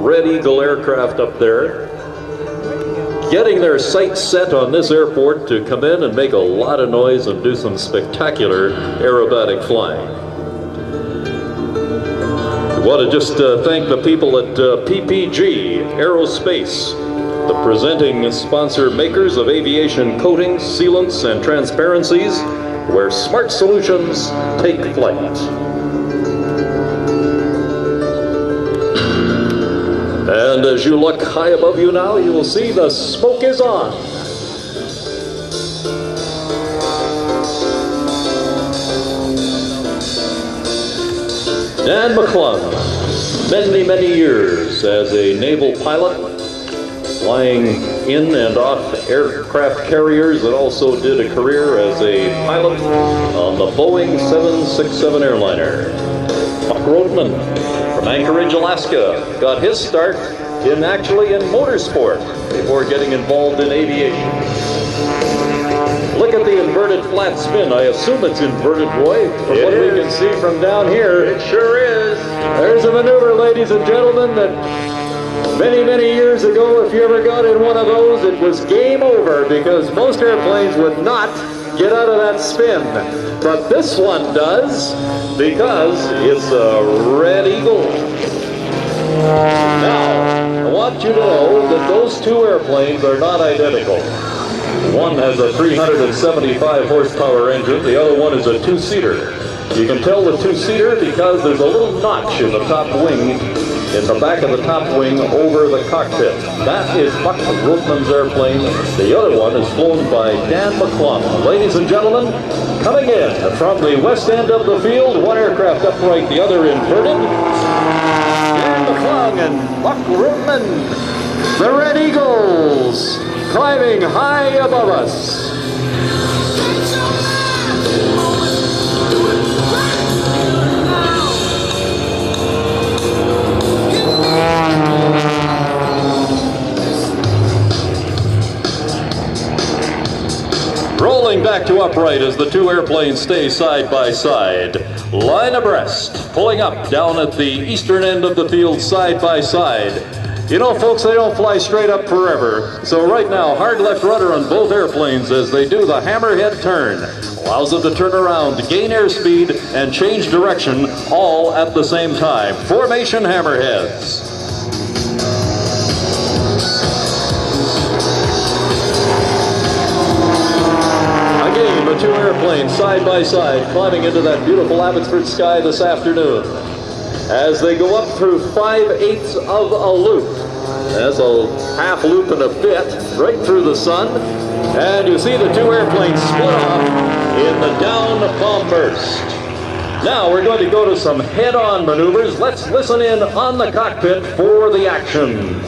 Red Eagle aircraft up there, getting their sights set on this airport to come in and make a lot of noise and do some spectacular aerobatic flying. We want to just thank the people at PPG Aerospace, the presenting sponsor makers of aviation coatings, sealants, and transparencies, where smart solutions take flight. And as you look high above you now, you will see the smoke is on. Dan McClung, many years as a naval pilot, flying in and off aircraft carriers, and also did a career as a pilot on the Boeing 767 airliner. Roetman from Anchorage, Alaska, got his start actually in motorsport before getting involved in aviation. Look at the inverted flat spin. I assume it's inverted, Roy, from what we can see from down here. It sure is. There's a maneuver, ladies and gentlemen, that many years ago, if you ever got in one of those, it was game over, because most airplanes would not get out of that spin. But this one does, because it's a Red Eagle. Now, I want you to know that those two airplanes are not identical. One has a 375 horsepower engine, the other one is a two-seater. You can tell the two-seater because there's a little notch in the top wing, in the back of the top wing over the cockpit. That is Buck Roetman's airplane. The other one is flown by Dan McClung. Ladies and gentlemen, coming in from the west end of the field, one aircraft upright, the other inverted, Dan McClung and Buck Roetman, the Red Eagles, climbing high above us. Rolling back to upright as the two airplanes stay side by side. Line abreast, pulling up down at the eastern end of the field side by side. You know, folks, they don't fly straight up forever. So right now, hard left rudder on both airplanes as they do the hammerhead turn. Allows them to turn around, gain airspeed, and change direction all at the same time. Formation hammerheads. Again, the two airplanes side by side climbing into that beautiful Abbotsford sky this afternoon. As they go up through 5/8 of a loop. That's a half loop and a bit, right through the sun. And you see the two airplanes split off in the down palm burst. Now we're going to go to some head-on maneuvers. Let's listen in on the cockpit for the action.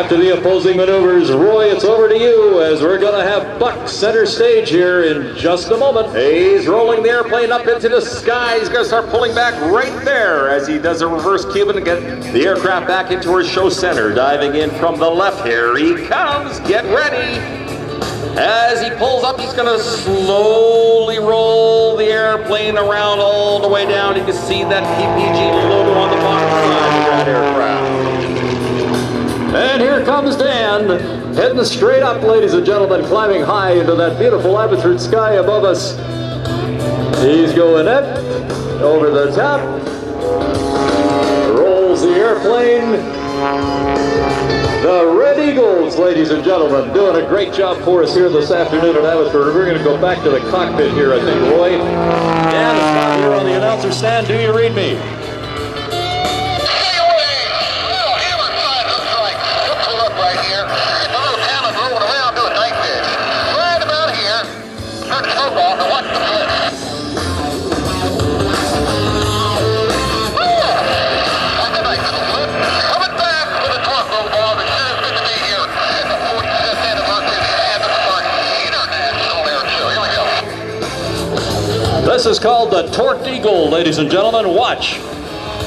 After the opposing maneuvers, Roy, it's over to you as we're going to have Buck center stage here in just a moment. He's rolling the airplane up into the sky. He's going to start pulling back right there as he does a reverse Cuban to get the aircraft back into her show center. Diving in from the left, here he comes. Get ready. As he pulls up, he's going to slowly roll the airplane around all the way down. You can see that PPG logo on the bottom side of that aircraft. And here comes Dan, heading straight up, ladies and gentlemen, climbing high into that beautiful Abbotsford sky above us. He's going up, over the top, rolls the airplane. The Red Eagles, ladies and gentlemen, doing a great job for us here this afternoon at Abbotsford. We're going to go back to the cockpit here, I think, Roy. Dan is not here on the announcer stand. Do you read me? This is called the Torqued Eagle, ladies and gentlemen. Watch.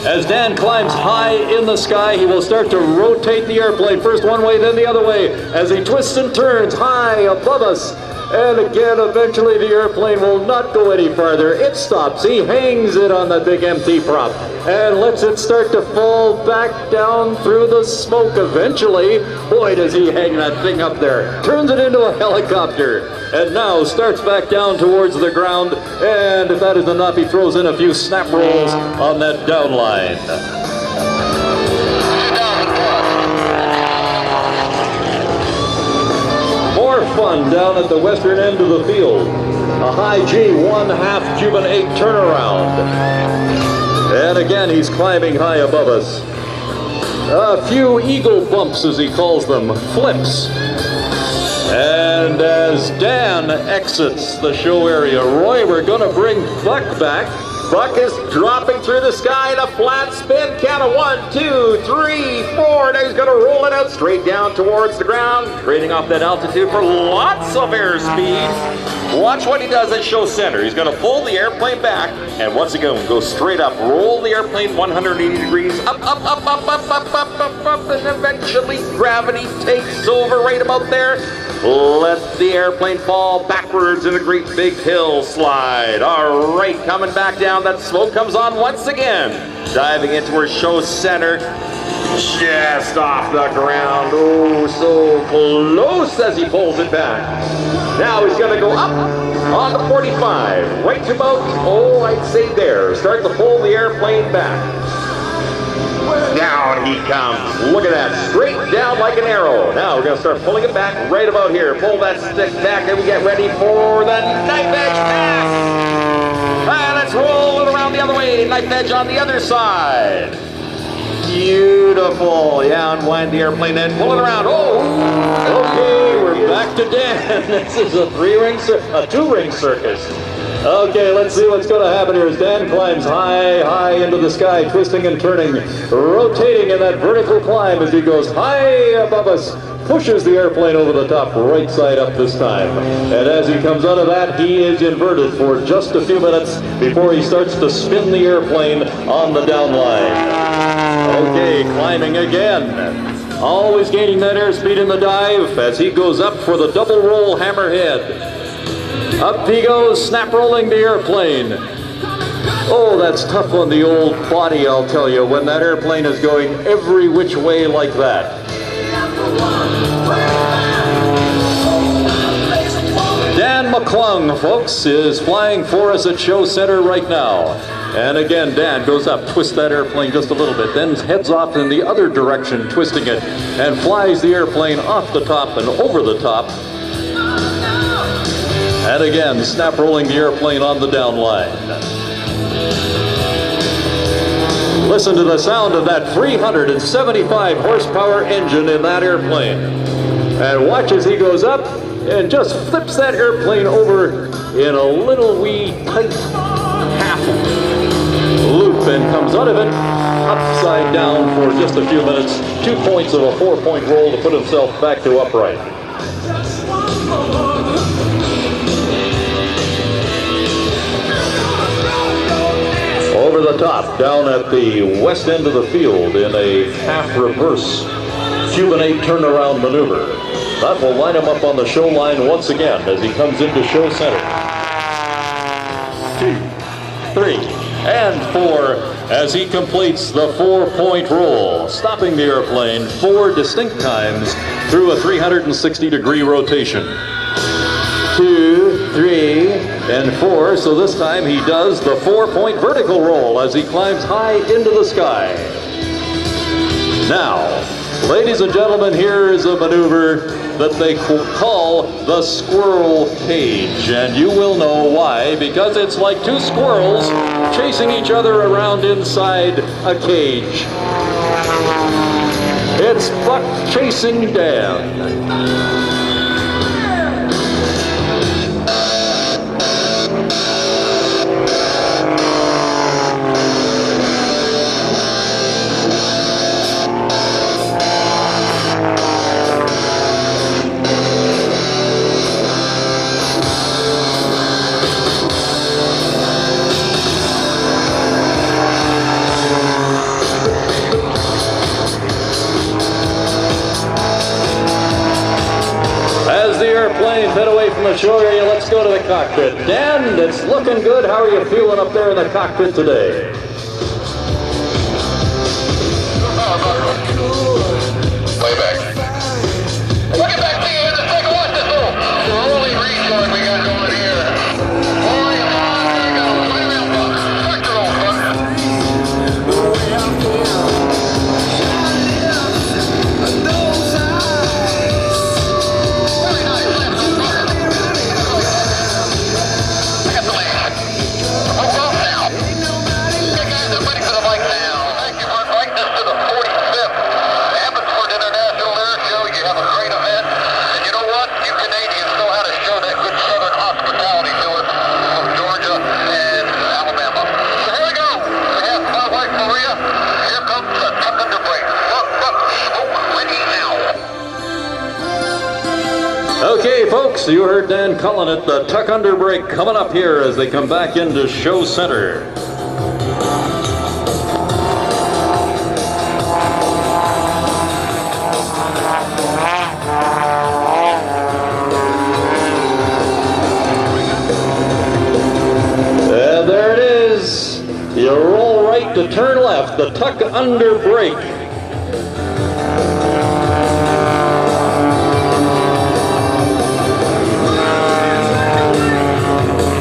As Dan climbs high in the sky, he will start to rotate the airplane, first one way, then the other way, as he twists and turns high above us. And again, eventually the airplane will not go any farther. It stops. He hangs it on the big empty prop and lets it start to fall back down through the smoke. Eventually, boy, does he hang that thing up there. Turns it into a helicopter. And now starts back down towards the ground. And if that isn't enough, he throws in a few snap rolls on that down line. More fun down at the western end of the field. A high G, 1/2 Cuban 8 turnaround. And again, he's climbing high above us. A few eagle bumps, as he calls them, flips. And as Dan exits the show area, Roy, we're going to bring Buck back. Buck is dropping through the sky in a flat spin. Count of 1, 2, 3, 4. Now he's going to roll it out straight down towards the ground, trading off that altitude for lots of airspeed. Watch what he does at show center. He's going to pull the airplane back, and once again, go straight up, roll the airplane 180 degrees, up, up, up, up, up, up, up, up, up, and eventually gravity takes over right about there. Let the airplane fall backwards in a great big hill slide. All right, coming back down. That smoke comes on once again. Diving into our show center. Just off the ground. Oh, so close as he pulls it back. Now he's going to go up on the 45. Right to about, oh, I'd say there. Start to pull the airplane back. Down he comes. Look at that. Straight down like an arrow. Now we're going to start pulling it back right about here. Pull that stick back and we get ready for the knife edge pass. And let's roll it around the other way. Knife edge on the other side. Beautiful. Yeah, unwind the airplane and pull it around. Oh, okay, we're back to Dan. This is a two-ring circus. Okay, let's see what's going to happen here as Dan climbs high into the sky, twisting and turning, rotating in that vertical climb as he goes high above us, pushes the airplane over the top, right side up this time. And as he comes out of that, he is inverted for just a few minutes before he starts to spin the airplane on the down line. Okay, climbing again. Always gaining that airspeed in the dive as he goes up for the double roll hammerhead. Up he goes, snap rolling the airplane. Oh, that's tough on the old body, I'll tell you, when that airplane is going every which way like that. Dan McClung, folks, is flying for us at show center right now. And again, Dan goes up, twists that airplane just a little bit, then heads off in the other direction, twisting it, and flies the airplane off the top and over the top. And again, snap rolling the airplane on the down line. Listen to the sound of that 375 horsepower engine in that airplane. And watch as he goes up and just flips that airplane over in a little wee tight half loop and comes out of it upside down for just a few minutes. 2 points of a 4-point roll to put himself back to upright. Over the top, down at the west end of the field in a half-reverse Cuban 8 turnaround maneuver. That will line him up on the show line once again as he comes into show center. 2, 3, and 4 as he completes the 4-point roll, stopping the airplane 4 distinct times through a 360-degree rotation. 2, 3, and 4. So this time he does the 4-point vertical roll as he climbs high into the sky. Now, ladies and gentlemen, here is a maneuver that they call the squirrel cage, and you will know why, because it's like 2 squirrels chasing each other around inside a cage. It's Buck chasing Dan. Head away from the show area. Let's go to the cockpit. Dan, it's looking good. How are you feeling up there in the cockpit today? Way back. Look at back there. Let's take a watch this little rolling retard we got going here. Boy, there you go. Play around, Buck. Start your old Buck. Very nice. Abbotsford International Airport, you have a great event, and you know what? You Canadians know how to show that good southern hospitality to us from Georgia and Alabama. So here we go. We have my wife Maria. Here comes the tuck under break. Look, ready now. Okay, folks, you heard Dan calling it the tuck under break coming up here as they come back into show center. You roll right to turn left, the tuck under brake.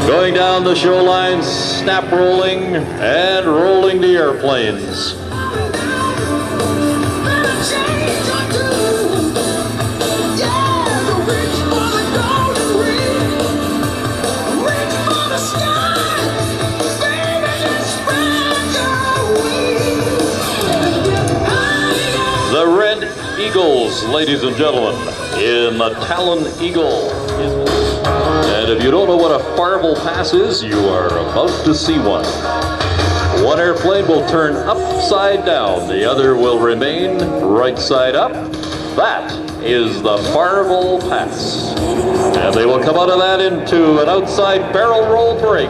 Going down the show line, snap rolling and rolling the airplanes. The Red Eagles, ladies and gentlemen, in the Talon Eagle. And if you don't know what a Farvel pass is, you are about to see one. One airplane will turn upside down, the other will remain right side up. That is the Farvel pass. And they will come out of that into an outside barrel roll break.